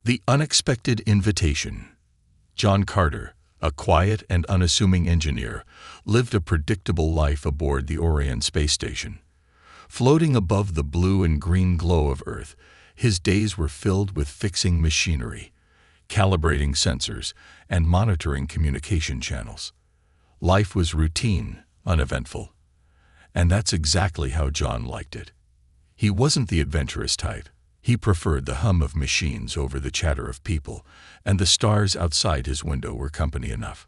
The unexpected invitation. John Carter, a quiet and unassuming engineer, lived a predictable life aboard the Orion space station. Floating above the blue and green glow of Earth, his days were filled with fixing machinery, calibrating sensors, and monitoring communication channels. Life was routine, uneventful. And that's exactly how John liked it. He wasn't the adventurous type. He preferred the hum of machines over the chatter of people, and the stars outside his window were company enough.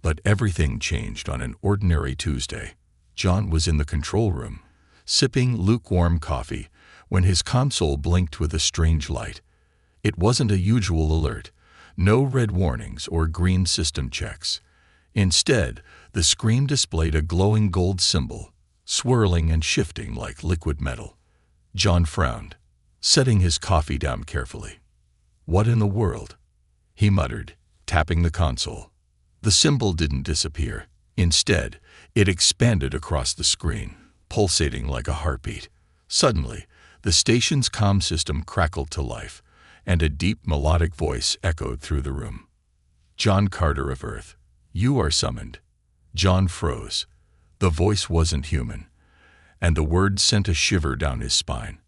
But everything changed on an ordinary Tuesday. John was in the control room, sipping lukewarm coffee, when his console blinked with a strange light. It wasn't a usual alert, no red warnings or green system checks. Instead, the screen displayed a glowing gold symbol, swirling and shifting like liquid metal. John frowned, setting his coffee down carefully. "What in the world?" he muttered, tapping the console. The symbol didn't disappear. Instead, it expanded across the screen, pulsating like a heartbeat. Suddenly, the station's comm system crackled to life, and a deep melodic voice echoed through the room. "John Carter of Earth, you are summoned." John froze. The voice wasn't human, and the words sent a shiver down his spine.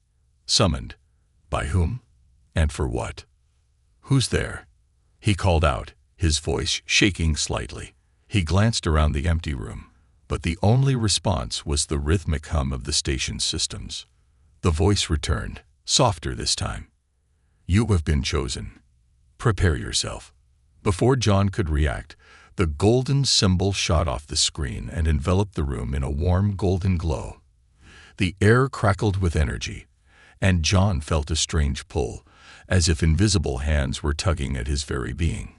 Summoned? By whom? And for what? "Who's there?" he called out, his voice shaking slightly. He glanced around the empty room, but the only response was the rhythmic hum of the station's systems. The voice returned, softer this time. "You have been chosen. Prepare yourself." Before John could react, the golden symbol shot off the screen and enveloped the room in a warm golden glow. The air crackled with energy, and John felt a strange pull, as if invisible hands were tugging at his very being.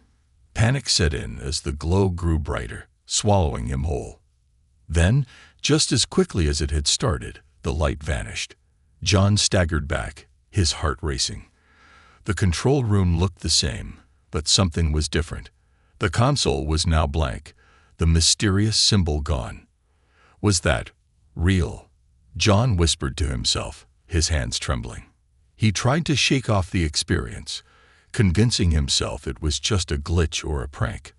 Panic set in as the glow grew brighter, swallowing him whole. Then, just as quickly as it had started, the light vanished. John staggered back, his heart racing. The control room looked the same, but something was different. The console was now blank, the mysterious symbol gone. Was that real? John whispered to himself, his hands trembling. He tried to shake off the experience, convincing himself it was just a glitch or a prank.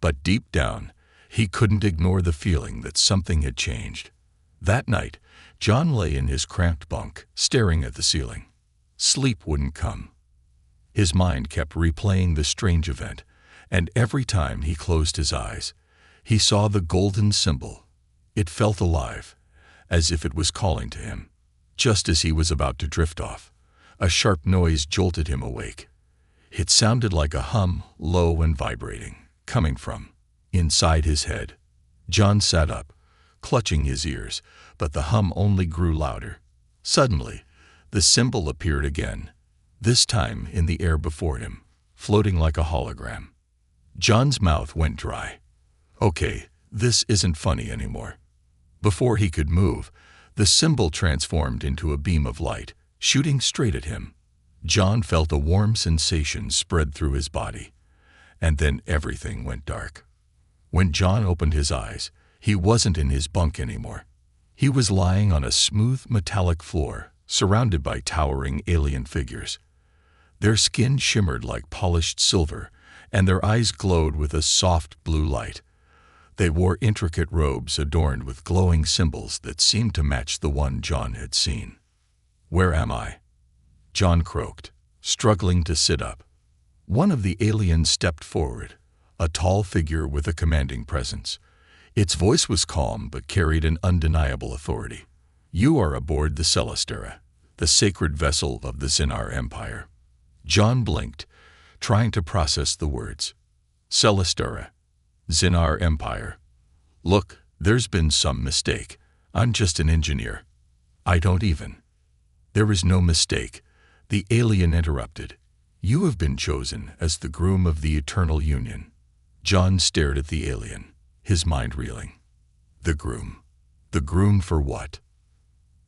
But deep down, he couldn't ignore the feeling that something had changed. That night, John lay in his cramped bunk, staring at the ceiling. Sleep wouldn't come. His mind kept replaying the strange event, and every time he closed his eyes, he saw the golden symbol. It felt alive, as if it was calling to him. Just as he was about to drift off, a sharp noise jolted him awake. It sounded like a hum, low and vibrating, coming from inside his head. John sat up, clutching his ears, but the hum only grew louder. Suddenly, the symbol appeared again, this time in the air before him, floating like a hologram. John's mouth went dry. Okay, this isn't funny anymore. Before he could move, the symbol transformed into a beam of light, shooting straight at him. John felt a warm sensation spread through his body, and then everything went dark. When John opened his eyes, he wasn't in his bunk anymore. He was lying on a smooth metallic floor, surrounded by towering alien figures. Their skin shimmered like polished silver, and their eyes glowed with a soft blue light. They wore intricate robes adorned with glowing symbols that seemed to match the one John had seen. "Where am I?" John croaked, struggling to sit up. One of the aliens stepped forward, a tall figure with a commanding presence. Its voice was calm but carried an undeniable authority. "You are aboard the Celestera, the sacred vessel of the Zinar Empire." John blinked, trying to process the words. Celestera, Zinar Empire. "Look, there's been some mistake. I'm just an engineer. I don't even." "There is no mistake," the alien interrupted. "You have been chosen as the groom of the eternal union." John stared at the alien, his mind reeling. The groom. The groom for what?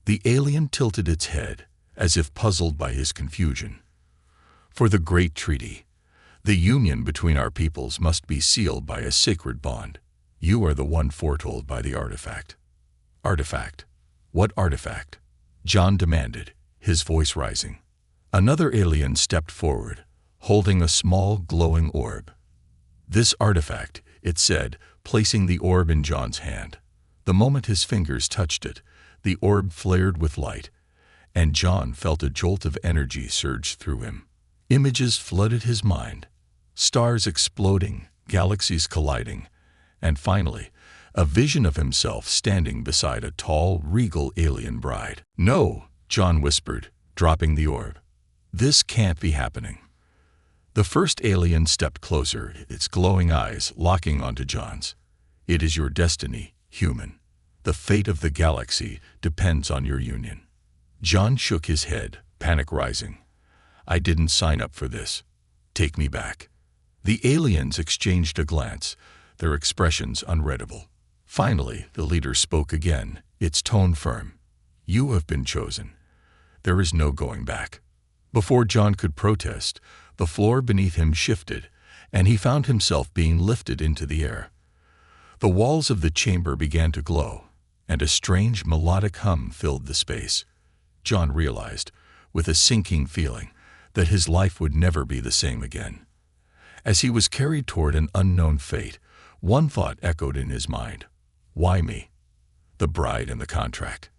The alien tilted its head, as if puzzled by his confusion. "For the great treaty. The union between our peoples must be sealed by a sacred bond. You are the one foretold by the artifact." "Artifact? What artifact?" John demanded, his voice rising. Another alien stepped forward, holding a small glowing orb. "This artifact," it said, placing the orb in John's hand. The moment his fingers touched it, the orb flared with light, and John felt a jolt of energy surge through him. Images flooded his mind, stars exploding, galaxies colliding, and finally, a vision of himself standing beside a tall, regal alien bride. "No," John whispered, dropping the orb. "This can't be happening." The first alien stepped closer, its glowing eyes locking onto John's. "It is your destiny, human. The fate of the galaxy depends on your union." John shook his head, panic rising. "I didn't sign up for this. Take me back." The aliens exchanged a glance, their expressions unreadable. Finally, the leader spoke again, its tone firm. "You have been chosen. There is no going back." Before John could protest, the floor beneath him shifted, and he found himself being lifted into the air. The walls of the chamber began to glow, and a strange melodic hum filled the space. John realized, with a sinking feeling, that his life would never be the same again. As he was carried toward an unknown fate, one thought echoed in his mind. Why me? The bride and the contract.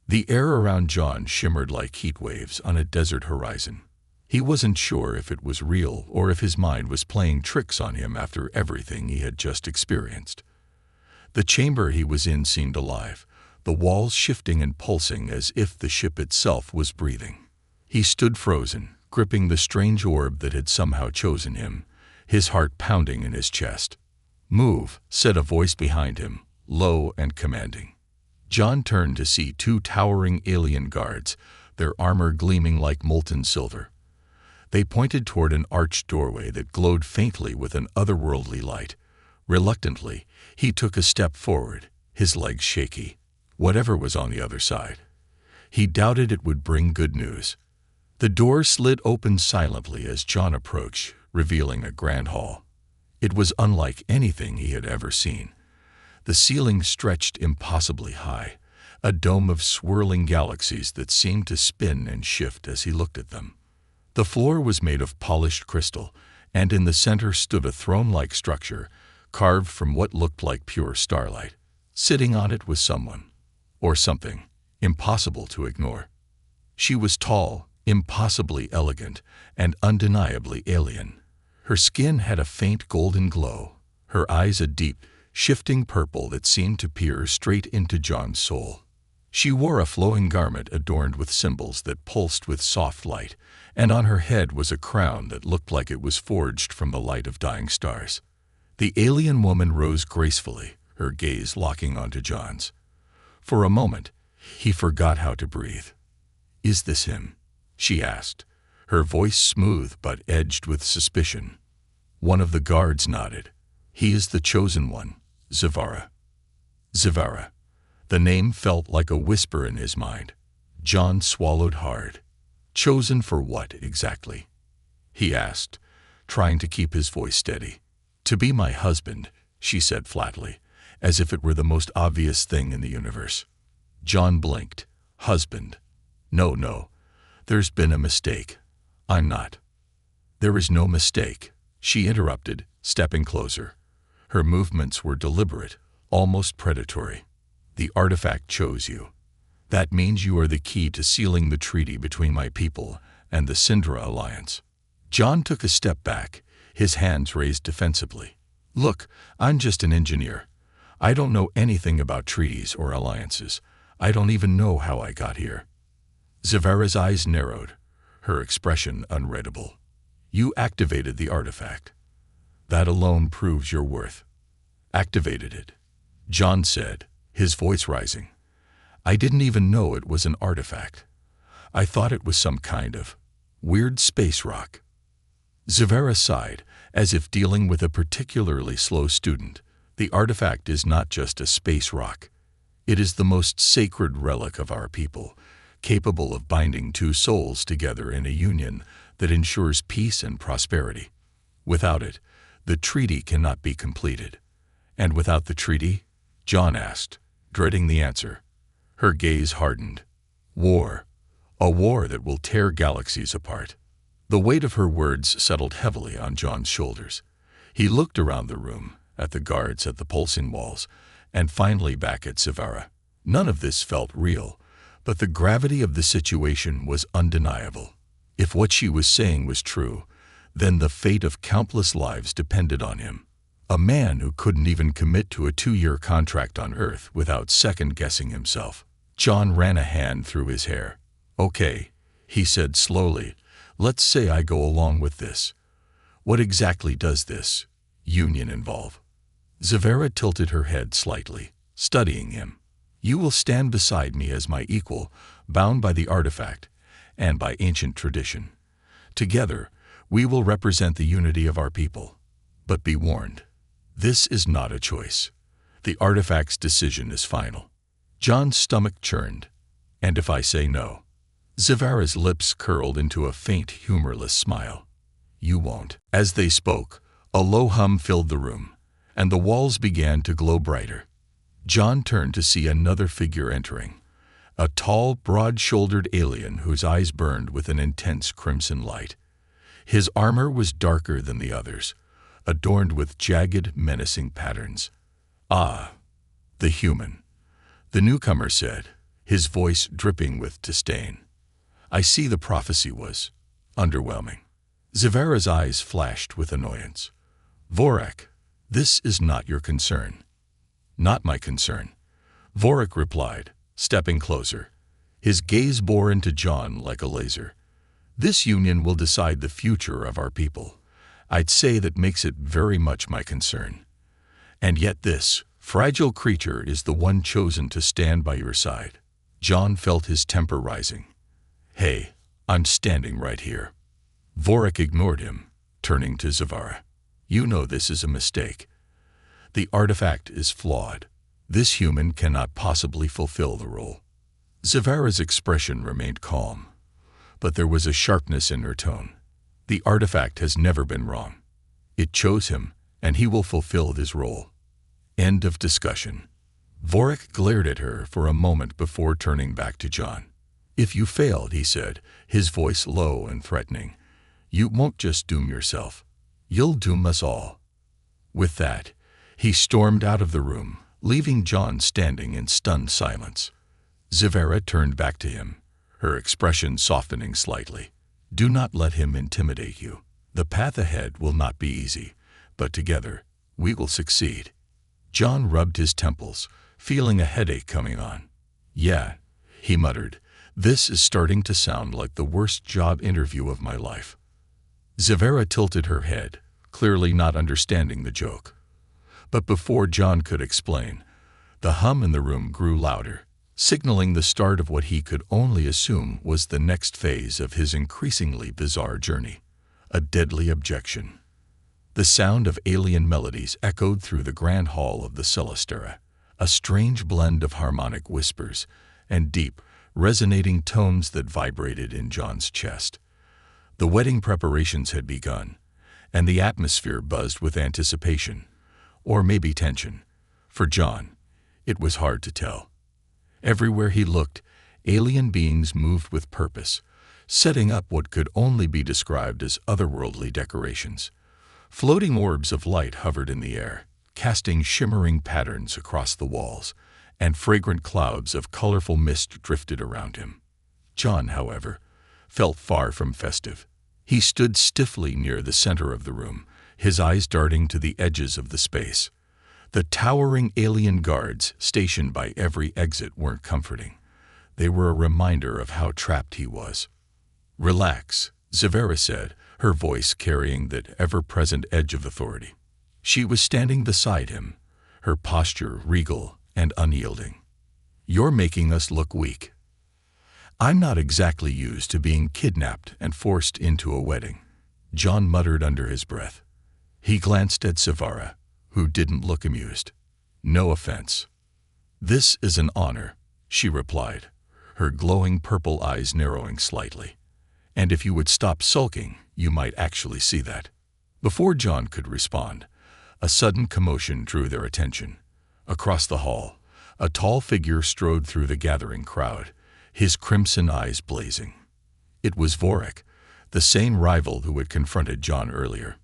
The air around John shimmered like heat waves on a desert horizon. He wasn't sure if it was real or if his mind was playing tricks on him after everything he had just experienced. The chamber he was in seemed alive, the walls shifting and pulsing as if the ship itself was breathing. He stood frozen, gripping the strange orb that had somehow chosen him, his heart pounding in his chest. "Move," said a voice behind him, low and commanding. John turned to see two towering alien guards, their armor gleaming like molten silver. They pointed toward an arched doorway that glowed faintly with an otherworldly light. Reluctantly, he took a step forward, his legs shaky. Whatever was on the other side, he doubted it would bring good news. The door slid open silently as John approached, revealing a grand hall. It was unlike anything he had ever seen. The ceiling stretched impossibly high, a dome of swirling galaxies that seemed to spin and shift as he looked at them. The floor was made of polished crystal, and in the center stood a throne-like structure, carved from what looked like pure starlight. Sitting on it was someone, or something, impossible to ignore. She was tall, impossibly elegant, and undeniably alien. Her skin had a faint golden glow, her eyes a deep, shifting purple that seemed to peer straight into John's soul. She wore a flowing garment adorned with symbols that pulsed with soft light, and on her head was a crown that looked like it was forged from the light of dying stars. The alien woman rose gracefully, her gaze locking onto John's. For a moment, he forgot how to breathe. "Is this him?" she asked, her voice smooth but edged with suspicion. One of the guards nodded. "He is the chosen one, Zavara." Zavara. The name felt like a whisper in his mind. John swallowed hard. "Chosen for what, exactly?" he asked, trying to keep his voice steady. "To be my husband," she said flatly, as if it were the most obvious thing in the universe. John blinked. "Husband? No. There's been a mistake. I'm not." "There is no mistake," she interrupted, stepping closer. Her movements were deliberate, almost predatory. "The artifact chose you. That means you are the key to sealing the treaty between my people and the Syndra Alliance." John took a step back, his hands raised defensively. "Look, I'm just an engineer. I don't know anything about treaties or alliances. I don't even know how I got here." Zavara's eyes narrowed, her expression unreadable. "You activated the artifact. That alone proves your worth." "Activated it," John said, his voice rising. "I didn't even know it was an artifact. I thought it was some kind of weird space rock." Zavara sighed, as if dealing with a particularly slow student. "The artifact is not just a space rock. It is the most sacred relic of our people, capable of binding two souls together in a union that ensures peace and prosperity. Without it, the treaty cannot be completed." "And without the treaty?" John asked, dreading the answer. Her gaze hardened. "War. A war that will tear galaxies apart." The weight of her words settled heavily on John's shoulders. He looked around the room, at the guards at the pulsing walls, and finally back at Severa. None of this felt real, but the gravity of the situation was undeniable. If what she was saying was true, then the fate of countless lives depended on him. A man who couldn't even commit to a 2-year contract on Earth without second-guessing himself. John ran a hand through his hair. "Okay," he said slowly, "let's say I go along with this. What exactly does this union involve?" Severa tilted her head slightly, studying him. "You will stand beside me as my equal, bound by the artifact and by ancient tradition. Together, we will represent the unity of our people. But be warned, this is not a choice. The artifact's decision is final." John's stomach churned. "And if I say no?" Severa's lips curled into a faint, humorless smile. "You won't." As they spoke, a low hum filled the room, and the walls began to glow brighter. John turned to see another figure entering, a tall, broad-shouldered alien whose eyes burned with an intense crimson light. His armor was darker than the others, adorned with jagged, menacing patterns. "Ah, the human," the newcomer said, his voice dripping with disdain. "I see the prophecy was underwhelming." Severa's eyes flashed with annoyance. "Vorak, this is not your concern." "Not my concern," Vorak replied, stepping closer. His gaze bore into John like a laser. "This union will decide the future of our people. I'd say that makes it very much my concern. And yet this fragile creature is the one chosen to stand by your side." John felt his temper rising. "Hey, I'm standing right here." Vorak ignored him, turning to Severa. "You know this is a mistake. The artifact is flawed. This human cannot possibly fulfill the role." Severa's expression remained calm, but there was a sharpness in her tone. "The artifact has never been wrong. It chose him, and he will fulfill his role. End of discussion." Vorak glared at her for a moment before turning back to John. "If you failed," he said, his voice low and threatening, "you won't just doom yourself. You'll doom us all." With that, he stormed out of the room, leaving John standing in stunned silence. Severa turned back to him, her expression softening slightly. "Do not let him intimidate you. The path ahead will not be easy, but together, we will succeed." John rubbed his temples, feeling a headache coming on. "Yeah," he muttered, "this is starting to sound like the worst job interview of my life." Severa tilted her head, clearly not understanding the joke. But before John could explain, the hum in the room grew louder, signaling the start of what he could only assume was the next phase of his increasingly bizarre journey. A deadly objection. The sound of alien melodies echoed through the grand hall of the Celestera, a strange blend of harmonic whispers and deep, resonating tones that vibrated in John's chest. The wedding preparations had begun, and the atmosphere buzzed with anticipation, or maybe tension. For John, it was hard to tell. Everywhere he looked, alien beings moved with purpose, setting up what could only be described as otherworldly decorations. Floating orbs of light hovered in the air, casting shimmering patterns across the walls, and fragrant clouds of colorful mist drifted around him. John, however, felt far from festive. He stood stiffly near the center of the room, his eyes darting to the edges of the space. The towering alien guards stationed by every exit weren't comforting. They were a reminder of how trapped he was. "Relax," Severa said, her voice carrying that ever-present edge of authority. She was standing beside him, her posture regal and unyielding. "You're making us look weak." "I'm not exactly used to being kidnapped and forced into a wedding," John muttered under his breath. He glanced at Severa, who didn't look amused. "No offense." "This is an honor," she replied, her glowing purple eyes narrowing slightly. "And if you would stop sulking, you might actually see that." Before John could respond, a sudden commotion drew their attention. Across the hall, a tall figure strode through the gathering crowd, his crimson eyes blazing. It was Vorak, the same rival who had confronted John earlier.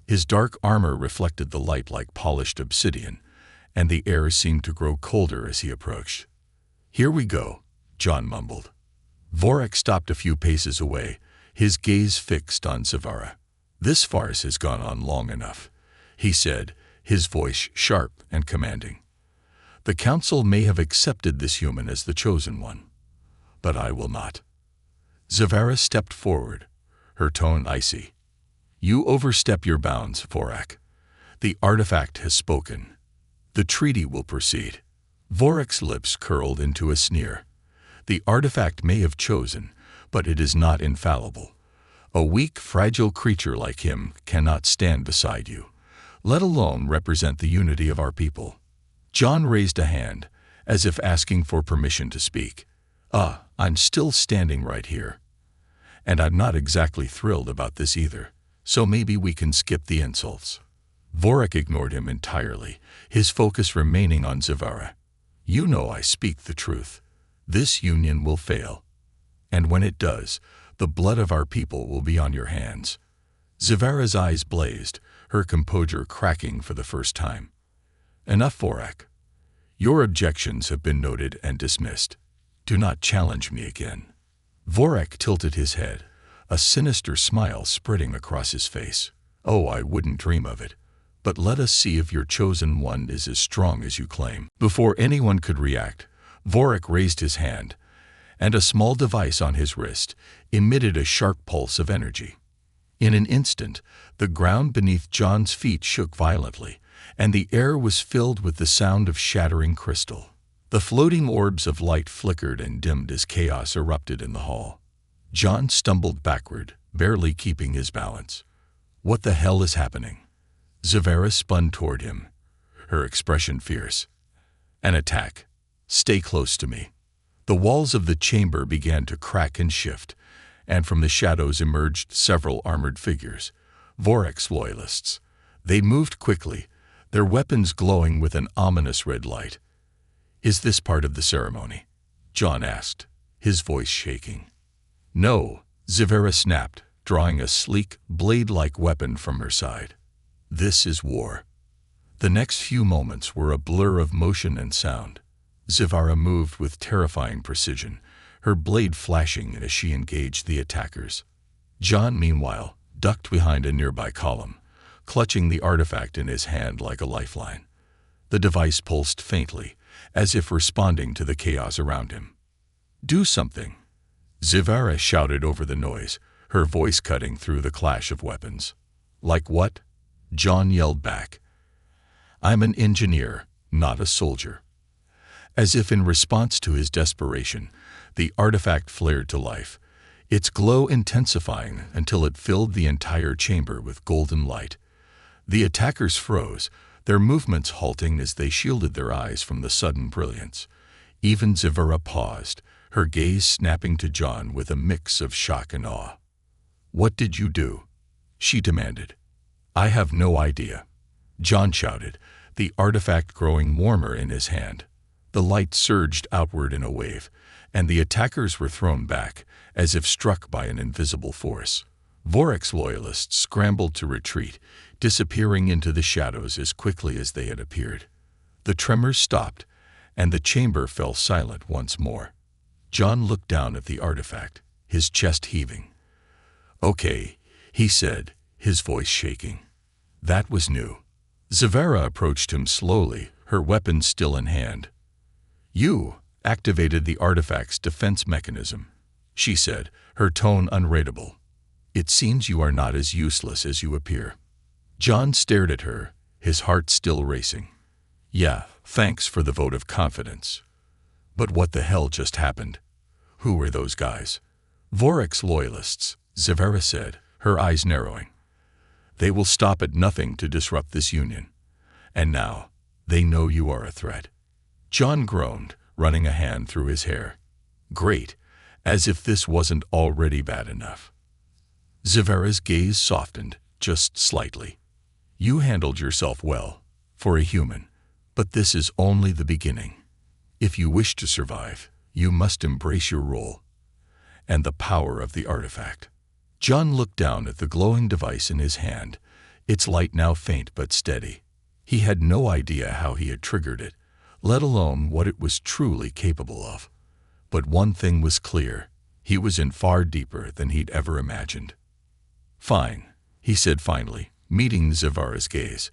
His dark armor reflected the light like polished obsidian, and the air seemed to grow colder as he approached. "Here we go," John mumbled. Vorak stopped a few paces away, his gaze fixed on Zavara. "This farce has gone on long enough," he said, his voice sharp and commanding. "The Council may have accepted this human as the chosen one, but I will not." Zavara stepped forward, her tone icy. "You overstep your bounds, Vorak. The artifact has spoken. The treaty will proceed." Vorak's lips curled into a sneer. "The artifact may have chosen, but it is not infallible. A weak, fragile creature like him cannot stand beside you, let alone represent the unity of our people." John raised a hand, as if asking for permission to speak. I'm still standing right here. And I'm not exactly thrilled about this either, so maybe we can skip the insults." Vorak ignored him entirely, his focus remaining on Zavara. "You know I speak the truth. This union will fail. And when it does, the blood of our people will be on your hands." Zavara's eyes blazed, her composure cracking for the first time. "Enough, Vorak. Your objections have been noted and dismissed. Do not challenge me again." Vorak tilted his head, a sinister smile spreading across his face. "Oh, I wouldn't dream of it. But let us see if your chosen one is as strong as you claim." Before anyone could react, Vorak raised his hand, and a small device on his wrist emitted a sharp pulse of energy. In an instant, the ground beneath John's feet shook violently, and the air was filled with the sound of shattering crystal. The floating orbs of light flickered and dimmed as chaos erupted in the hall. John stumbled backward, barely keeping his balance. "What the hell is happening?" Zavara spun toward him, her expression fierce. "An attack. Stay close to me." The walls of the chamber began to crack and shift, and from the shadows emerged several armored figures, Vorak's loyalists. They moved quickly, their weapons glowing with an ominous red light. "Is this part of the ceremony?" John asked, his voice shaking. "No," Zavara snapped, drawing a sleek, blade-like weapon from her side. "This is war." The next few moments were a blur of motion and sound. Zavara moved with terrifying precision, her blade flashing as she engaged the attackers. John, meanwhile, ducked behind a nearby column, clutching the artifact in his hand like a lifeline. The device pulsed faintly, as if responding to the chaos around him. "Do something," Zavara shouted over the noise, her voice cutting through the clash of weapons. "Like what?" John yelled back. "I'm an engineer, not a soldier." As if in response to his desperation, the artifact flared to life, its glow intensifying until it filled the entire chamber with golden light. The attackers froze, their movements halting as they shielded their eyes from the sudden brilliance. Even Zavara paused, her gaze snapping to John with a mix of shock and awe. "What did you do?" she demanded. "I have no idea," John shouted, the artifact growing warmer in his hand. The light surged outward in a wave, and the attackers were thrown back, as if struck by an invisible force. Vorak's loyalists scrambled to retreat, disappearing into the shadows as quickly as they had appeared. The tremors stopped, and the chamber fell silent once more. John looked down at the artifact, his chest heaving. "Okay," he said, his voice shaking. That was new. Zavara approached him slowly, her weapon still in hand. "You activated the artifact's defense mechanism," she said, her tone unreadable. "It seems you are not as useless as you appear." John stared at her, his heart still racing. "Yeah, thanks for the vote of confidence. But what the hell just happened? Who were those guys?" "Vorak's loyalists," Zavara said, her eyes narrowing. "They will stop at nothing to disrupt this union. And now, they know you are a threat." John groaned, running a hand through his hair. "Great, as if this wasn't already bad enough." Zavara's gaze softened, just slightly. "You handled yourself well, for a human, but this is only the beginning. If you wish to survive, you must embrace your role and the power of the artifact." John looked down at the glowing device in his hand, its light now faint but steady. He had no idea how he had triggered it, let alone what it was truly capable of. But one thing was clear: he was in far deeper than he'd ever imagined. "Fine," he said finally, meeting Zavara's gaze.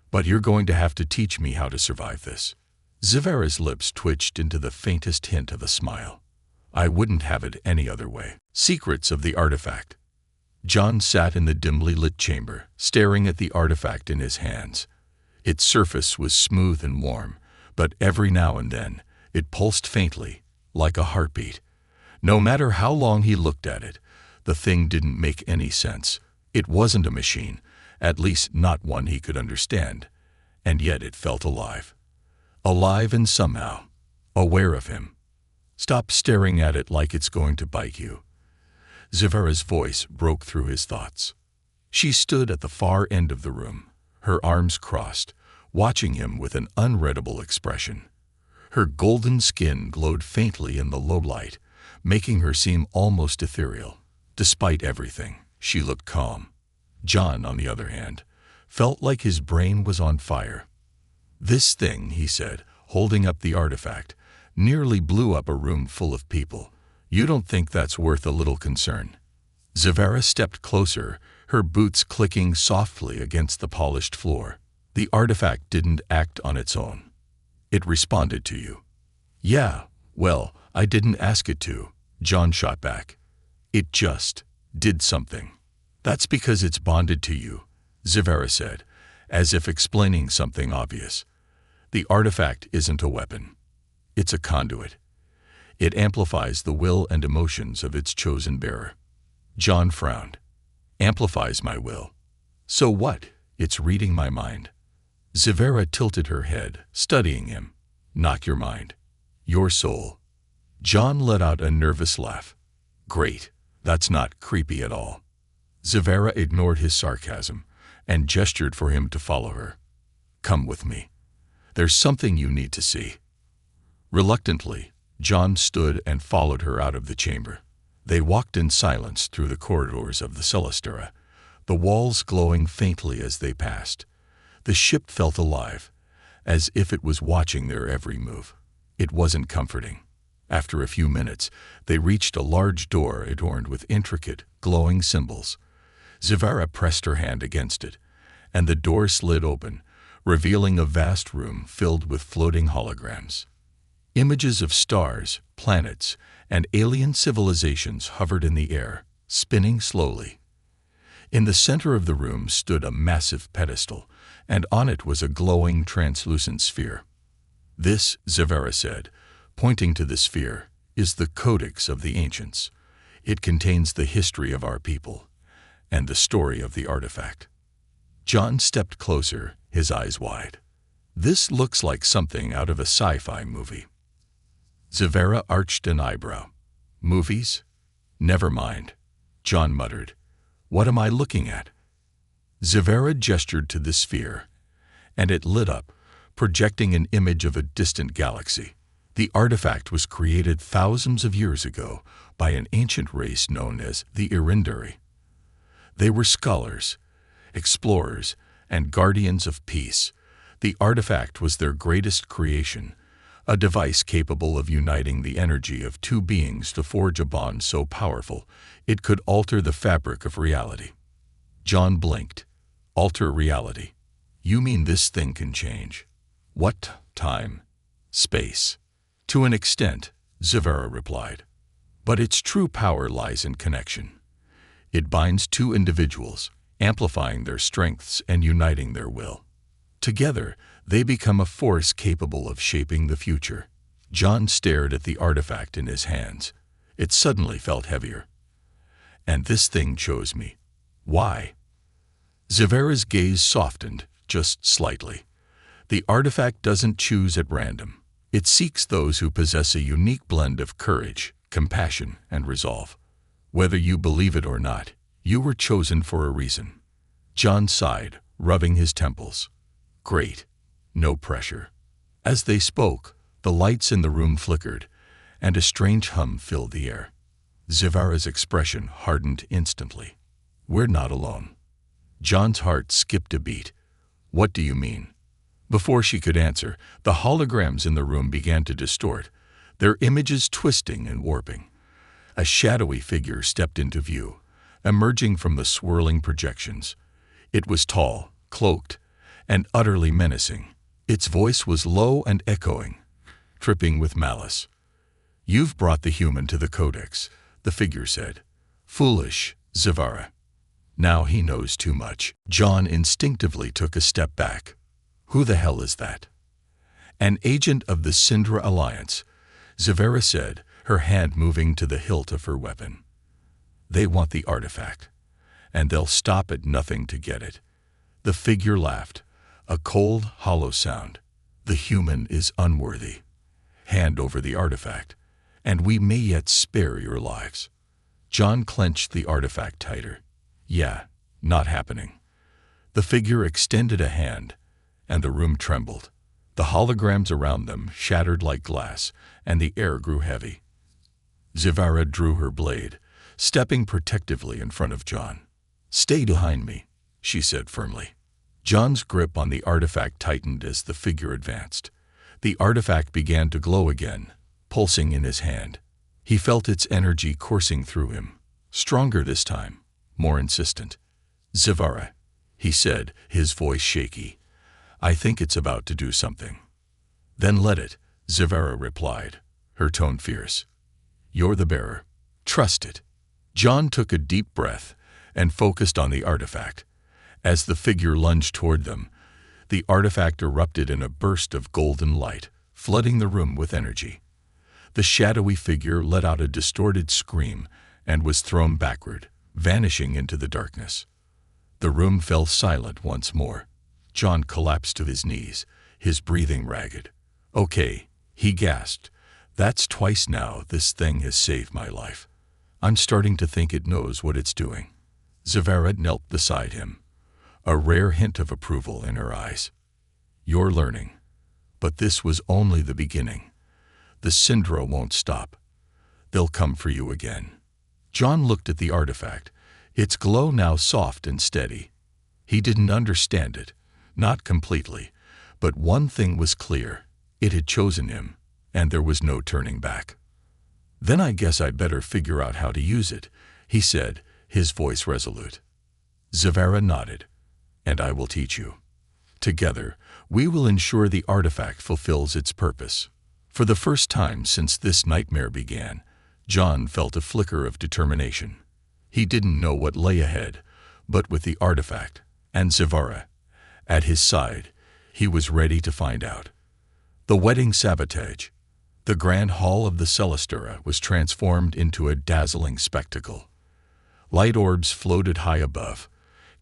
"But you're going to have to teach me how to survive this." Zavara's lips twitched into the faintest hint of a smile. "I wouldn't have it any other way." Secrets of the artifact. John sat in the dimly lit chamber, staring at the artifact in his hands. Its surface was smooth and warm, but every now and then it pulsed faintly, like a heartbeat. No matter how long he looked at it, the thing didn't make any sense. It wasn't a machine, at least not one he could understand, and yet it felt alive. Alive and somehow aware of him. "Stop staring at it like it's going to bite you." Zavara's voice broke through his thoughts. She stood at the far end of the room, her arms crossed, watching him with an unreadable expression. Her golden skin glowed faintly in the low light, making her seem almost ethereal. Despite everything, she looked calm. John, on the other hand, felt like his brain was on fire. "This thing," he said, holding up the artifact, "nearly blew up a room full of people. You don't think that's worth a little concern?" Zavara stepped closer, her boots clicking softly against the polished floor. "The artifact didn't act on its own. It responded to you." "Yeah, well, I didn't ask it to," John shot back. "It just did something." "That's because it's bonded to you," Zavara said, as if explaining something obvious. "The artifact isn't a weapon. It's a conduit. It amplifies the will and emotions of its chosen bearer." John frowned. "Amplifies my will? So what? It's reading my mind." Zavara tilted her head, studying him. "Not your mind. Your soul." John let out a nervous laugh. "Great. That's not creepy at all." Zavara ignored his sarcasm and gestured for him to follow her. "Come with me. There's something you need to see." Reluctantly, John stood and followed her out of the chamber. They walked in silence through the corridors of the Celestera, the walls glowing faintly as they passed. The ship felt alive, as if it was watching their every move. It wasn't comforting. After a few minutes, they reached a large door adorned with intricate, glowing symbols. Zavara pressed her hand against it, and the door slid open, revealing a vast room filled with floating holograms. Images of stars, planets, and alien civilizations hovered in the air, spinning slowly. In the center of the room stood a massive pedestal, and on it was a glowing, translucent sphere. "This," Zavara said, pointing to the sphere, "is the Codex of the Ancients. It contains the history of our people and the story of the artifact." John stepped closer, his eyes wide. "This looks like something out of a sci-fi movie." Zavara arched an eyebrow. "Movies? Never mind," John muttered. "What am I looking at?" Zavara gestured to the sphere, and it lit up, projecting an image of a distant galaxy. The artifact was created thousands of years ago by an ancient race known as the Irindari. They were scholars, explorers, and guardians of peace. The artifact was their greatest creation, a device capable of uniting the energy of two beings to forge a bond so powerful it could alter the fabric of reality. John blinked. "Alter reality? You mean this thing can change? What? Time? Space?" "To an extent," Zavara replied. "But its true power lies in connection. It binds two individuals, amplifying their strengths and uniting their will. Together, they become a force capable of shaping the future." John stared at the artifact in his hands. It suddenly felt heavier. "And this thing chose me. Why?" Zavara's gaze softened, just slightly. "The artifact doesn't choose at random. It seeks those who possess a unique blend of courage, compassion, and resolve. Whether you believe it or not, you were chosen for a reason." John sighed, rubbing his temples. "Great. No pressure." As they spoke, the lights in the room flickered, and a strange hum filled the air. Zivara's expression hardened instantly. "We're not alone." John's heart skipped a beat. "What do you mean?" Before she could answer, the holograms in the room began to distort, their images twisting and warping. A shadowy figure stepped into view, emerging from the swirling projections. It was tall, cloaked, and utterly menacing. Its voice was low and echoing, dripping with malice. "You've brought the human to the Codex," the figure said. "Foolish, Zivara. Now he knows too much." John instinctively took a step back. "Who the hell is that?" "An agent of the Syndra Alliance," Zivara said, her hand moving to the hilt of her weapon. "They want the artifact, and they'll stop at nothing to get it." The figure laughed, a cold, hollow sound. "The human is unworthy. Hand over the artifact, and we may yet spare your lives." John clenched the artifact tighter. "Yeah, not happening." The figure extended a hand, and the room trembled. The holograms around them shattered like glass, and the air grew heavy. Zivara drew her blade, stepping protectively in front of John. "Stay behind me," she said firmly. John's grip on the artifact tightened as the figure advanced. The artifact began to glow again, pulsing in his hand. He felt its energy coursing through him, stronger this time, more insistent. "Zivara," he said, his voice shaky, "I think it's about to do something." "Then let it," Zivara replied, her tone fierce. "You're the bearer. Trust it." John took a deep breath and focused on the artifact. As the figure lunged toward them, the artifact erupted in a burst of golden light, flooding the room with energy. The shadowy figure let out a distorted scream and was thrown backward, vanishing into the darkness. The room fell silent once more. John collapsed to his knees, his breathing ragged. "Okay," he gasped. "That's twice now this thing has saved my life. I'm starting to think it knows what it's doing." Zivara knelt beside him, a rare hint of approval in her eyes. "You're learning. But this was only the beginning. The Syndra won't stop. They'll come for you again." John looked at the artifact, its glow now soft and steady. He didn't understand it, not completely, but one thing was clear. It had chosen him, and there was no turning back. "Then I guess I better figure out how to use it," he said, his voice resolute. Zivara nodded. "And I will teach you. Together, we will ensure the artifact fulfills its purpose." For the first time since this nightmare began, John felt a flicker of determination. He didn't know what lay ahead, but with the artifact and Zivara at his side, he was ready to find out. The wedding sabotage. The grand hall of the Celestura was transformed into a dazzling spectacle. Light orbs floated high above,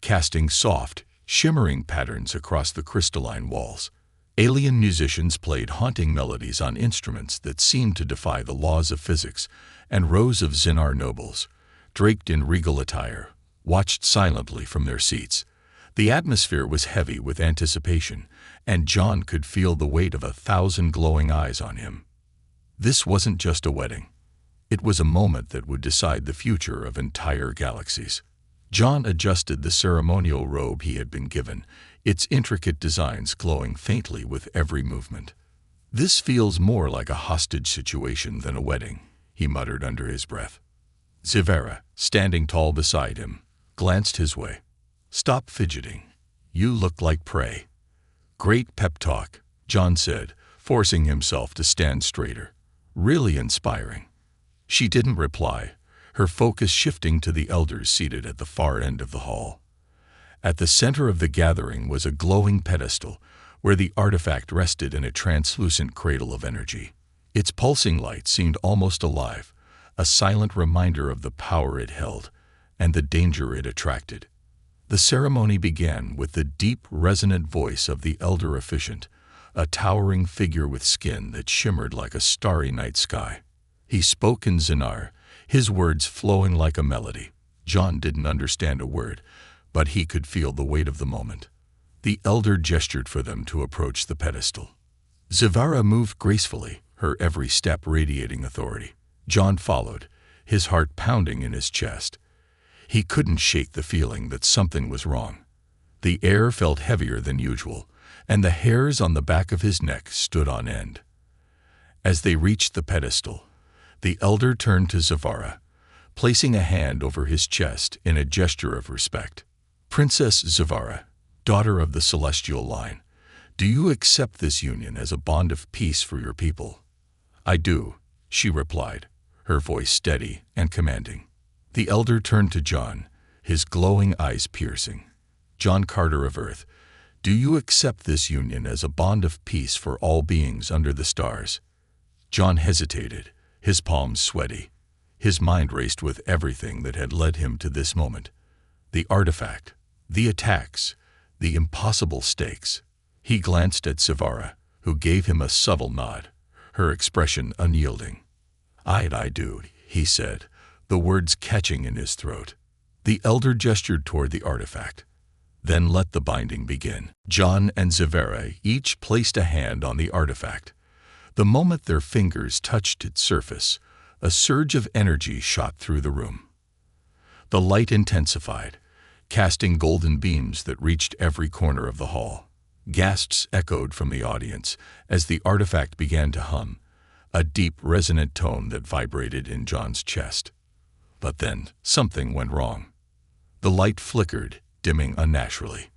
casting soft, shimmering patterns across the crystalline walls. Alien musicians played haunting melodies on instruments that seemed to defy the laws of physics, and rows of Xenar nobles, draped in regal attire, watched silently from their seats. The atmosphere was heavy with anticipation, and John could feel the weight of 1,000 glowing eyes on him. This wasn't just a wedding. It was a moment that would decide the future of entire galaxies. John adjusted the ceremonial robe he had been given, its intricate designs glowing faintly with every movement. "This feels more like a hostage situation than a wedding," he muttered under his breath. Zivara, standing tall beside him, glanced his way. "Stop fidgeting. You look like prey." "Great pep talk," John said, forcing himself to stand straighter. "Really inspiring." She didn't reply, her focus shifting to the elders seated at the far end of the hall. At the center of the gathering was a glowing pedestal, where the artifact rested in a translucent cradle of energy. Its pulsing light seemed almost alive, a silent reminder of the power it held and the danger it attracted. The ceremony began with the deep, resonant voice of the elder officiant, a towering figure with skin that shimmered like a starry night sky. He spoke in Xenar, his words flowing like a melody. John didn't understand a word, but he could feel the weight of the moment. The elder gestured for them to approach the pedestal. Zivara moved gracefully, her every step radiating authority. John followed, his heart pounding in his chest. He couldn't shake the feeling that something was wrong. The air felt heavier than usual, and the hairs on the back of his neck stood on end. As they reached the pedestal, the elder turned to Zavara, placing a hand over his chest in a gesture of respect. "Princess Zavara, daughter of the celestial line, do you accept this union as a bond of peace for your people?" "I do," she replied, her voice steady and commanding. The elder turned to John, his glowing eyes piercing. "John Carter of Earth, do you accept this union as a bond of peace for all beings under the stars?" John hesitated, his palms sweaty. His mind raced with everything that had led him to this moment. The artifact, the attacks, the impossible stakes. He glanced at Zavara, who gave him a subtle nod, her expression unyielding. I do," he said, the words catching in his throat. The elder gestured toward the artifact. "Then let the binding begin." John and Zavara each placed a hand on the artifact. The moment their fingers touched its surface, a surge of energy shot through the room. The light intensified, casting golden beams that reached every corner of the hall. Gasps echoed from the audience as the artifact began to hum, a deep, resonant tone that vibrated in John's chest. But then something went wrong. The light flickered, dimming unnaturally.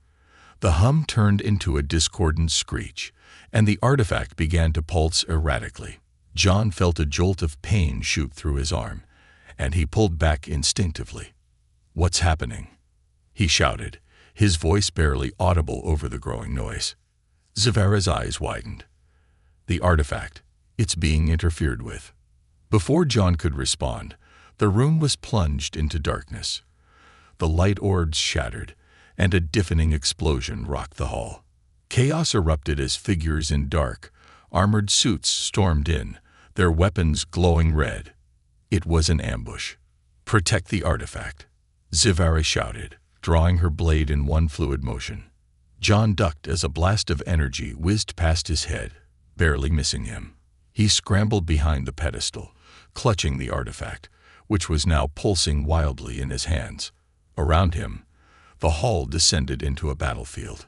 The hum turned into a discordant screech, and the artifact began to pulse erratically. John felt a jolt of pain shoot through his arm, and he pulled back instinctively. "What's happening?" he shouted, his voice barely audible over the growing noise. Zavara's eyes widened. "The artifact, it's being interfered with." Before John could respond, the room was plunged into darkness. The light orbs shattered, and a deafening explosion rocked the hall. Chaos erupted as figures in dark, armored suits stormed in, their weapons glowing red. It was an ambush. "Protect the artifact," Zavara shouted, drawing her blade in one fluid motion. John ducked as a blast of energy whizzed past his head, barely missing him. He scrambled behind the pedestal, clutching the artifact, which was now pulsing wildly in his hands. Around him, the hall descended into a battlefield.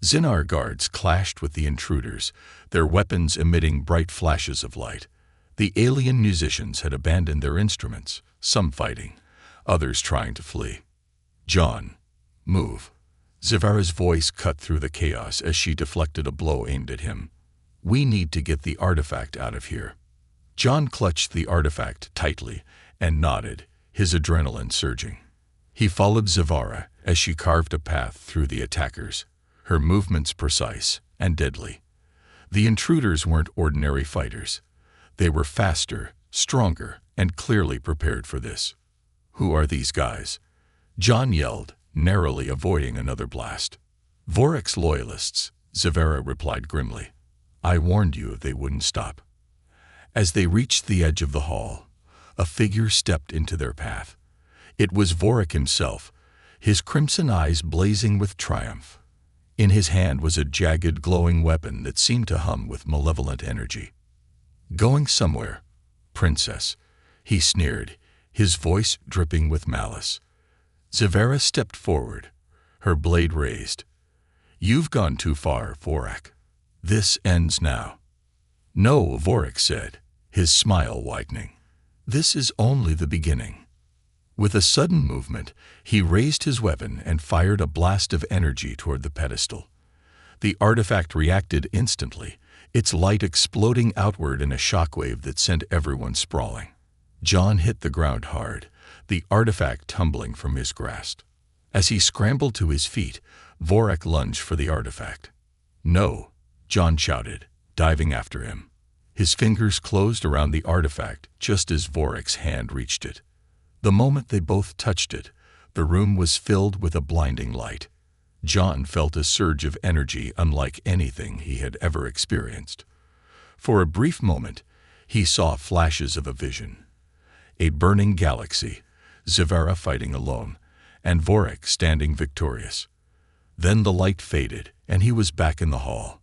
Xenar guards clashed with the intruders, their weapons emitting bright flashes of light. The alien musicians had abandoned their instruments, some fighting, others trying to flee. "John, move." Zavara's voice cut through the chaos as she deflected a blow aimed at him. "We need to get the artifact out of here." John clutched the artifact tightly and nodded, his adrenaline surging. He followed Zavara as she carved a path through the attackers, her movements precise and deadly. The intruders weren't ordinary fighters. They were faster, stronger, and clearly prepared for this. "Who are these guys?" John yelled, narrowly avoiding another blast. "Vorek's loyalists," Zavara replied grimly. "I warned you they wouldn't stop." As they reached the edge of the hall, a figure stepped into their path. It was Vorek himself, his crimson eyes blazing with triumph. In his hand was a jagged, glowing weapon that seemed to hum with malevolent energy. "Going somewhere, princess," he sneered, his voice dripping with malice. Zavara stepped forward, her blade raised. "You've gone too far, Vorek. This ends now." "No," Vorek said, his smile widening. "This is only the beginning." With a sudden movement, he raised his weapon and fired a blast of energy toward the pedestal. The artifact reacted instantly, its light exploding outward in a shockwave that sent everyone sprawling. John hit the ground hard, the artifact tumbling from his grasp. As he scrambled to his feet, Vorek lunged for the artifact. "No," John shouted, diving after him. His fingers closed around the artifact just as Vorek's hand reached it. The moment they both touched it, the room was filled with a blinding light. John felt a surge of energy unlike anything he had ever experienced. For a brief moment, he saw flashes of a vision. A burning galaxy, Zavara fighting alone, and Vorek standing victorious. Then the light faded, and he was back in the hall.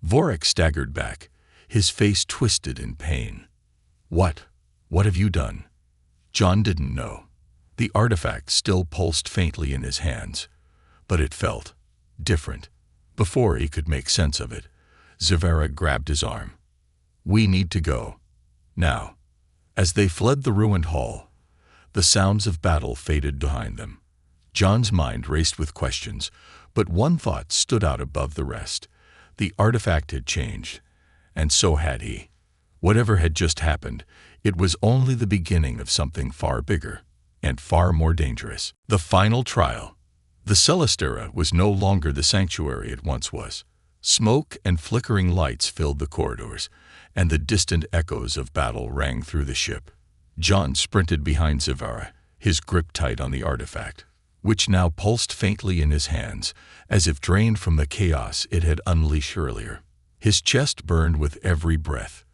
Vorek staggered back, his face twisted in pain. What have you done?" John didn't know. The artifact still pulsed faintly in his hands, but it felt different. Before he could make sense of it, Zavara grabbed his arm. "We need to go. Now." As they fled the ruined hall, the sounds of battle faded behind them. John's mind raced with questions, but one thought stood out above the rest. The artifact had changed, and so had he. Whatever had just happened, it was only the beginning of something far bigger and far more dangerous. The final trial. The Celestera was no longer the sanctuary it once was. Smoke and flickering lights filled the corridors, and the distant echoes of battle rang through the ship. John sprinted behind Zavara, his grip tight on the artifact, which now pulsed faintly in his hands, as if drained from the chaos it had unleashed earlier. His chest burned with every breath,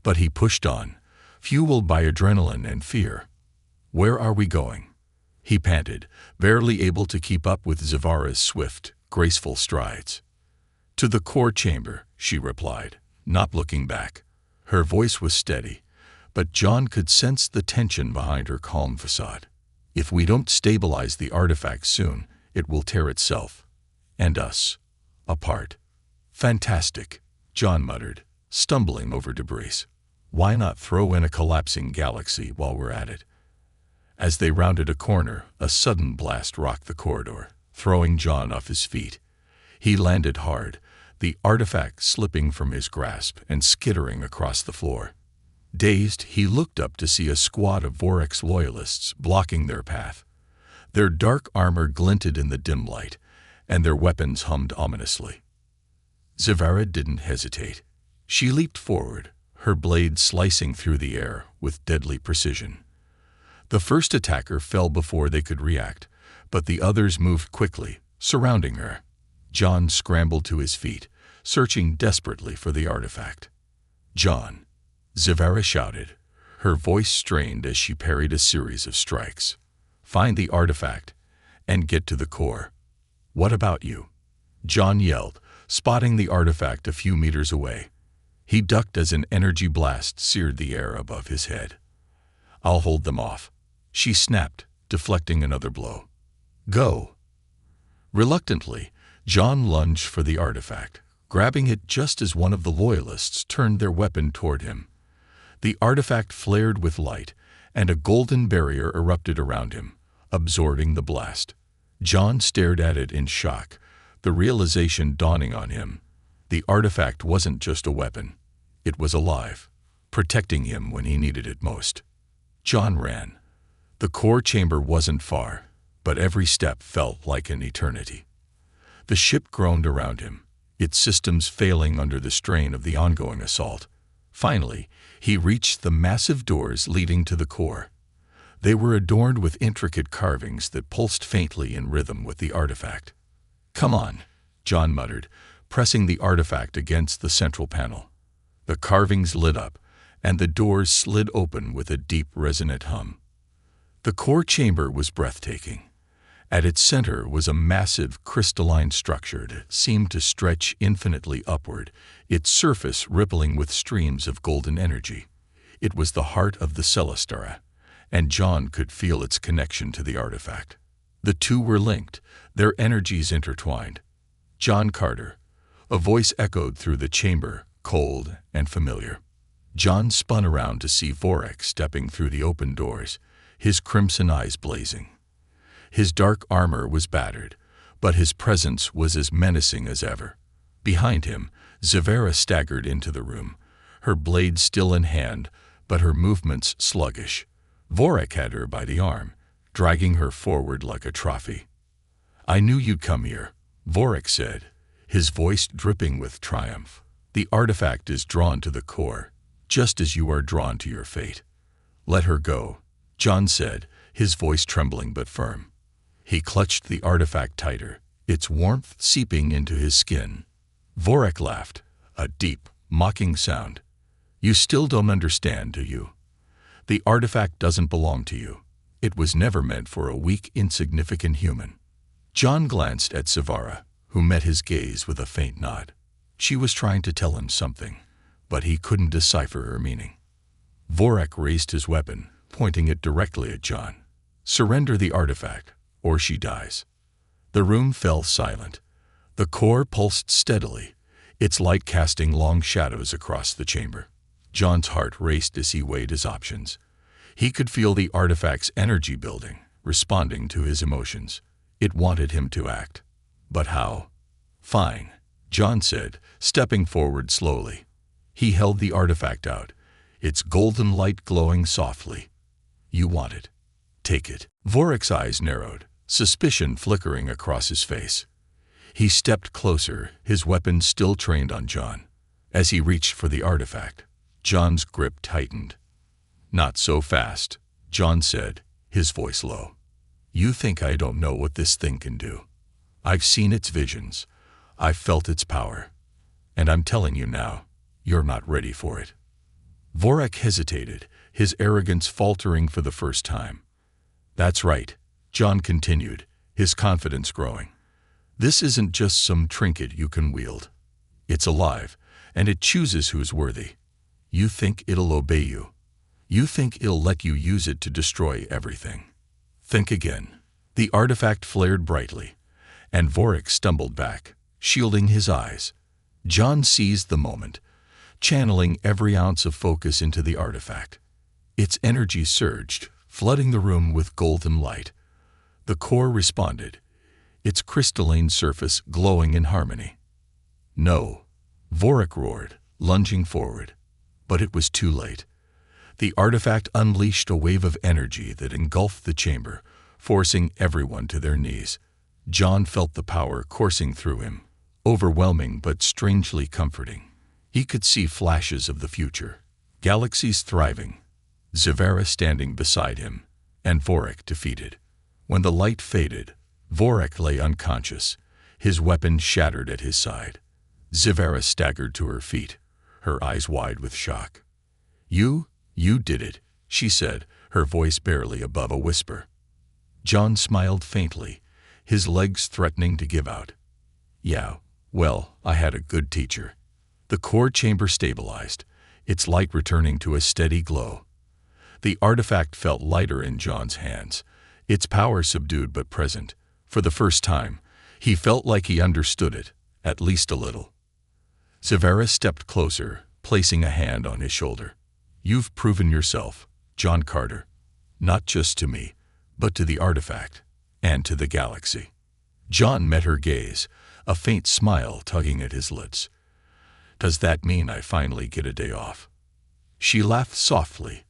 but he pushed on, fueled by adrenaline and fear. "Where are we going?" he panted, barely able to keep up with Zavara's swift, graceful strides. "To the core chamber," she replied, not looking back. Her voice was steady, but John could sense the tension behind her calm facade. "If we don't stabilize the artifact soon, it will tear itself and us apart." "Fantastic," John muttered, stumbling over debris. "Why not throw in a collapsing galaxy while we're at it?" As they rounded a corner, a sudden blast rocked the corridor, throwing John off his feet. He landed hard, the artifact slipping from his grasp and skittering across the floor. Dazed, he looked up to see a squad of Vorex loyalists blocking their path. Their dark armor glinted in the dim light, and their weapons hummed ominously. Zavara didn't hesitate. She leaped forward, her blade slicing through the air with deadly precision. The first attacker fell before they could react, but the others moved quickly, surrounding her. John scrambled to his feet, searching desperately for the artifact. "John," Zavara shouted, her voice strained as she parried a series of strikes. "Find the artifact and get to the core." "What about you?" John yelled, spotting the artifact a few meters away. He ducked as an energy blast seared the air above his head. "I'll hold them off," she snapped, deflecting another blow. "Go." Reluctantly, John lunged for the artifact, grabbing it just as one of the loyalists turned their weapon toward him. The artifact flared with light, and a golden barrier erupted around him, absorbing the blast. John stared at it in shock, the realization dawning on him. The artifact wasn't just a weapon. It was alive, protecting him when he needed it most. John ran. The core chamber wasn't far, but every step felt like an eternity. The ship groaned around him, its systems failing under the strain of the ongoing assault. Finally, he reached the massive doors leading to the core. They were adorned with intricate carvings that pulsed faintly in rhythm with the artifact. "Come on," John muttered, pressing the artifact against the central panel. The carvings lit up, and the doors slid open with a deep, resonant hum. The core chamber was breathtaking. At its center was a massive, crystalline structure that seemed to stretch infinitely upward, its surface rippling with streams of golden energy. It was the heart of the Celestera, and John could feel its connection to the artifact. The two were linked, their energies intertwined. "John Carter," a voice echoed through the chamber, cold and familiar. John spun around to see Vorex stepping through the open doors, his crimson eyes blazing. His dark armor was battered, but his presence was as menacing as ever. Behind him, Zavara staggered into the room, her blade still in hand, but her movements sluggish. Vorex had her by the arm, dragging her forward like a trophy. "I knew you'd come here," Vorex said, his voice dripping with triumph. "The artifact is drawn to the core, just as you are drawn to your fate." "Let her go," John said, his voice trembling but firm. He clutched the artifact tighter, its warmth seeping into his skin. Vorex laughed, a deep, mocking sound. "You still don't understand, do you? The artifact doesn't belong to you. It was never meant for a weak, insignificant human." John glanced at Zavara, who met his gaze with a faint nod. She was trying to tell him something, but he couldn't decipher her meaning. Vorex raised his weapon, pointing it directly at John. "Surrender the artifact, or she dies." The room fell silent. The core pulsed steadily, its light casting long shadows across the chamber. John's heart raced as he weighed his options. He could feel the artifact's energy building, responding to his emotions. It wanted him to act. But how? "Fine," John said, stepping forward slowly. He held the artifact out, its golden light glowing softly. "You want it. Take it." Vorek's eyes narrowed, suspicion flickering across his face. He stepped closer, his weapon still trained on John. As he reached for the artifact, John's grip tightened. "Not so fast," John said, his voice low. "You think I don't know what this thing can do. I've seen its visions. I've felt its power. And I'm telling you now, you're not ready for it." Vorek hesitated, his arrogance faltering for the first time. "That's right," John continued, his confidence growing. "This isn't just some trinket you can wield. It's alive, and it chooses who's worthy. You think it'll obey you. You think it'll let you use it to destroy everything. Think again." The artifact flared brightly, and Vorek stumbled back, shielding his eyes. John seized the moment, channeling every ounce of focus into the artifact. Its energy surged, flooding the room with golden light. The core responded, its crystalline surface glowing in harmony. "No," Vorek roared, lunging forward. But it was too late. The artifact unleashed a wave of energy that engulfed the chamber, forcing everyone to their knees. John felt the power coursing through him, overwhelming but strangely comforting. He could see flashes of the future, galaxies thriving, Zavera standing beside him, and Vorek defeated. When the light faded, Vorek lay unconscious, his weapon shattered at his side. Zavera staggered to her feet, her eyes wide with shock. You did it," she said, her voice barely above a whisper. John smiled faintly, his legs threatening to give out. "Yeah, well, I had a good teacher." The core chamber stabilized, its light returning to a steady glow. The artifact felt lighter in John's hands, its power subdued but present. For the first time, he felt like he understood it, at least a little. Zavera stepped closer, placing a hand on his shoulder. "You've proven yourself, John Carter, not just to me, but to the artifact, and to the galaxy." John met her gaze, a faint smile tugging at his lips. "Does that mean I finally get a day off?" She laughed softly,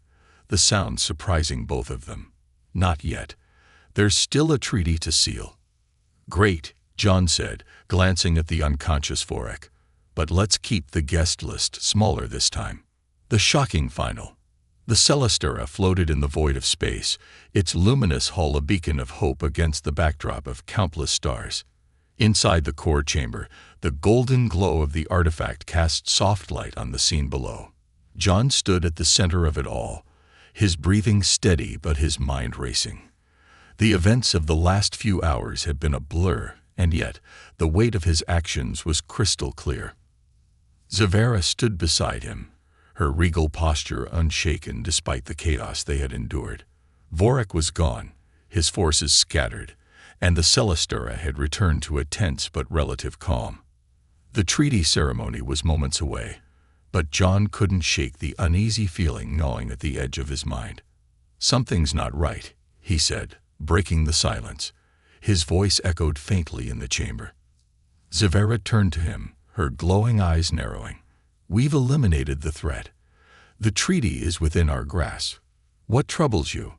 the sound surprising both of them. "Not yet. There's still a treaty to seal." "Great," John said, glancing at the unconscious Vorek. "But let's keep the guest list smaller this time." The shocking final. The Celestera floated in the void of space, its luminous hull a beacon of hope against the backdrop of countless stars. Inside the core chamber, the golden glow of the artifact cast soft light on the scene below. John stood at the center of it all, his breathing steady but his mind racing. The events of the last few hours had been a blur, and yet the weight of his actions was crystal clear. Zavera stood beside him, her regal posture unshaken despite the chaos they had endured. Vorek was gone, his forces scattered, and the Celestera had returned to a tense but relative calm. The treaty ceremony was moments away, but John couldn't shake the uneasy feeling gnawing at the edge of his mind. "Something's not right," he said, breaking the silence. His voice echoed faintly in the chamber. Zavera turned to him, her glowing eyes narrowing. "We've eliminated the threat. The treaty is within our grasp. What troubles you?"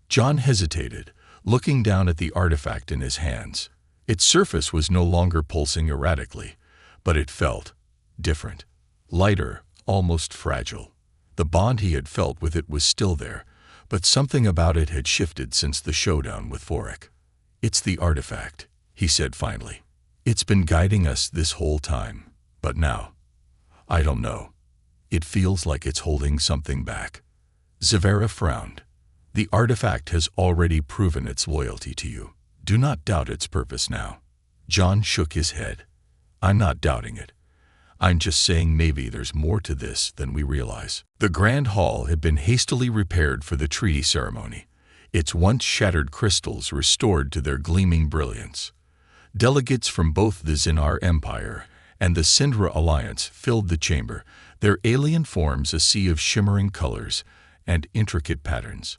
John hesitated, looking down at the artifact in his hands. Its surface was no longer pulsing erratically, but it felt different, lighter, almost fragile. The bond he had felt with it was still there, but something about it had shifted since the showdown with Vorek. "It's the artifact," he said finally. "It's been guiding us this whole time, but now, I don't know. It feels like it's holding something back." Zavera frowned. "The artifact has already proven its loyalty to you. Do not doubt its purpose now." John shook his head. "I'm not doubting it. I'm just saying maybe there's more to this than we realize. The Grand Hall had been hastily repaired for the treaty ceremony, its once shattered crystals restored to their gleaming brilliance. Delegates from both the Xenar Empire and the Syndra Alliance filled the chamber, their alien forms a sea of shimmering colors and intricate patterns.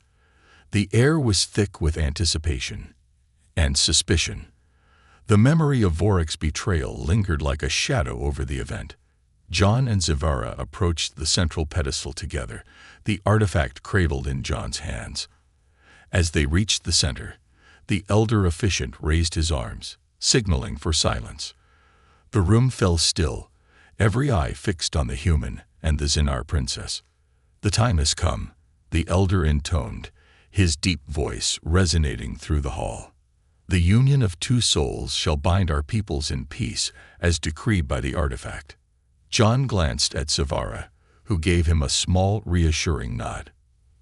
The air was thick with anticipation and suspicion. The memory of Vorik's betrayal lingered like a shadow over the event. John and Zivara approached the central pedestal together, the artifact cradled in John's hands. As they reached the center, the elder officiant raised his arms, signaling for silence. The room fell still, every eye fixed on the human and the Xenar princess. "The time has come," the elder intoned, his deep voice resonating through the hall. "The union of two souls shall bind our peoples in peace, as decreed by the artifact." John glanced at Zivara, who gave him a small, reassuring nod.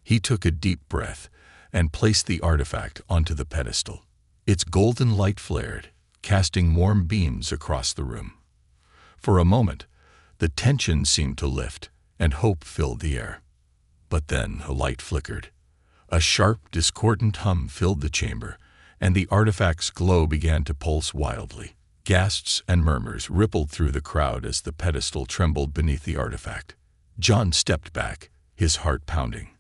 He took a deep breath and placed the artifact onto the pedestal. Its golden light flared, casting warm beams across the room. For a moment, the tension seemed to lift, and hope filled the air. But then the light flickered. A sharp, discordant hum filled the chamber, and the artifact's glow began to pulse wildly. Gasps and murmurs rippled through the crowd as the pedestal trembled beneath the artifact. John stepped back, his heart pounding.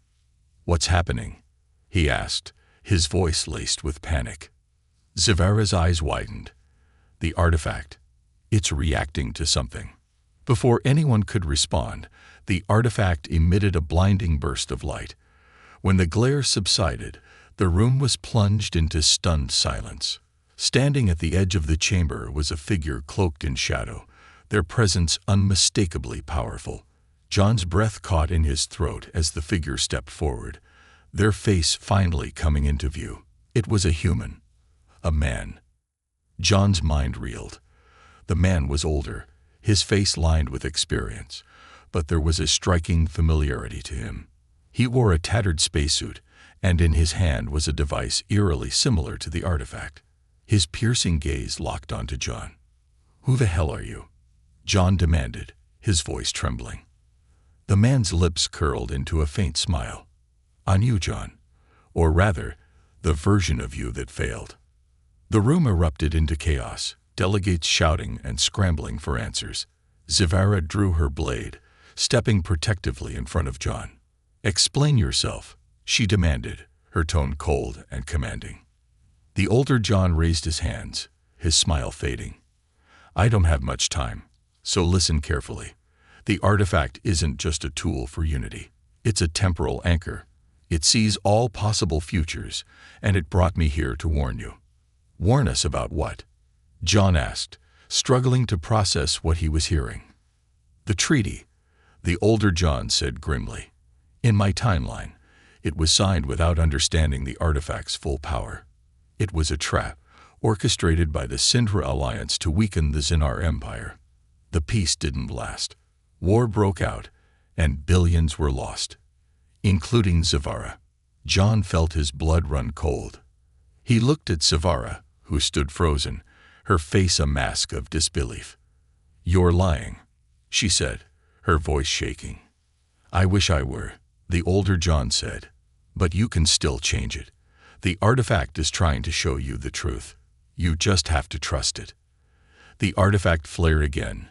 "What's happening?" he asked, his voice laced with panic. Zivara's eyes widened. "The artifact. It's reacting to something." Before anyone could respond, the artifact emitted a blinding burst of light. When the glare subsided, the room was plunged into stunned silence. Standing at the edge of the chamber was a figure cloaked in shadow, their presence unmistakably powerful. John's breath caught in his throat as the figure stepped forward, their face finally coming into view. It was a human, a man. John's mind reeled. The man was older, his face lined with experience, but there was a striking familiarity to him. He wore a tattered spacesuit, and in his hand was a device eerily similar to the artifact. His piercing gaze locked onto John. "Who the hell are you?" John demanded, his voice trembling. The man's lips curled into a faint smile. "On you, John. Or rather, the version of you that failed." The room erupted into chaos, delegates shouting and scrambling for answers. Zivara drew her blade, stepping protectively in front of John. "Explain yourself," she demanded, her tone cold and commanding. The older John raised his hands, his smile fading. "I don't have much time, so listen carefully. The artifact isn't just a tool for unity. It's a temporal anchor. It sees all possible futures, and it brought me here to warn you." "Warn us about what?" John asked, struggling to process what he was hearing. "The treaty," the older John said grimly. "In my timeline, it was signed without understanding the artifact's full power. It was a trap, orchestrated by the Syndra Alliance to weaken the Xenar Empire. The peace didn't last. War broke out, and billions were lost, including Zivara." John felt his blood run cold. He looked at Zivara, who stood frozen, her face a mask of disbelief. "You're lying," she said, her voice shaking. "I wish I were," the older John said, "but you can still change it. The artifact is trying to show you the truth. You just have to trust it." The artifact flared again,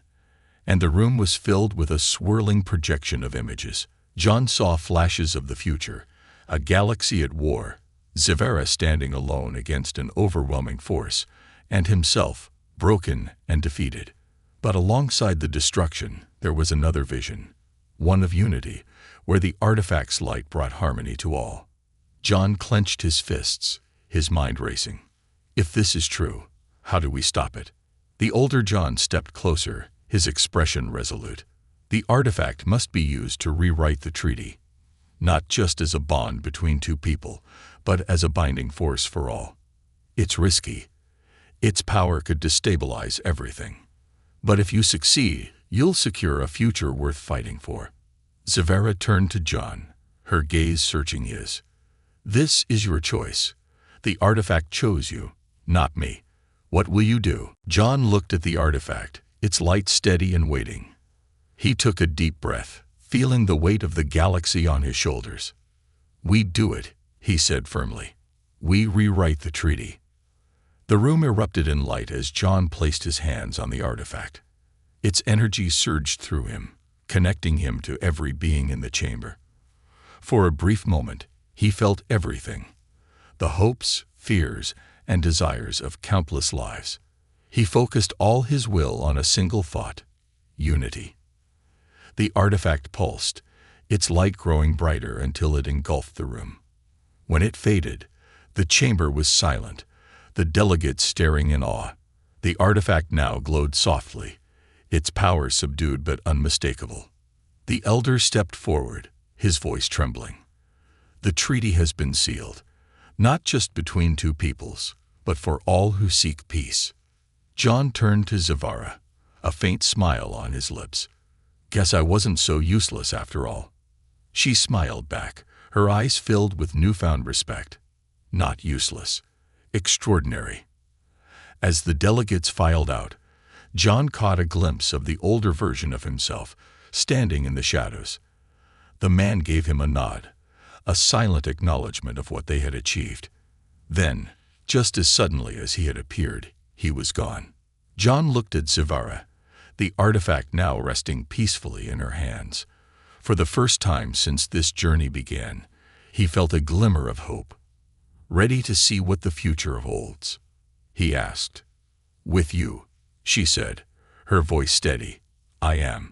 and the room was filled with a swirling projection of images. John saw flashes of the future, a galaxy at war, Zivara standing alone against an overwhelming force, and himself, broken and defeated. But alongside the destruction, there was another vision, one of unity, where the artifact's light brought harmony to all. John clenched his fists, his mind racing. If this is true, how do we stop it? The older John stepped closer, his expression resolute. The artifact must be used to rewrite the treaty, not just as a bond between two people, but as a binding force for all. It's risky. Its power could destabilize everything. But if you succeed, you'll secure a future worth fighting for. Zivara turned to John, her gaze searching his. "This is your choice. The artifact chose you, not me. What will you do?" John looked at the artifact, its light steady and waiting, He took a deep breath, feeling the weight of the galaxy on his shoulders. "We do it," he said firmly. "We rewrite the treaty." The room erupted in light as John placed his hands on the artifact. Its energy surged through him, connecting him to every being in the chamber. For a brief moment, he felt everything: the hopes, fears, and desires of countless lives. He focused all his will on a single thought: unity. The artifact pulsed, its light growing brighter until it engulfed the room. When it faded, the chamber was silent, the delegates staring in awe. The artifact now glowed softly, its power subdued but unmistakable. The elder stepped forward, his voice trembling. "The treaty has been sealed, not just between two peoples, but for all who seek peace." John turned to Zavara, a faint smile on his lips. "Guess I wasn't so useless after all." She smiled back, her eyes filled with newfound respect. "Not useless. Extraordinary." As the delegates filed out, John caught a glimpse of the older version of himself, standing in the shadows. The man gave him a nod, a silent acknowledgement of what they had achieved. Then, just as suddenly as he had appeared, he was gone. John looked at Zavara, the artifact now resting peacefully in her hands. For the first time since this journey began, he felt a glimmer of hope. "Ready to see what the future holds?" he asked. "With you," she said, her voice steady. "I am."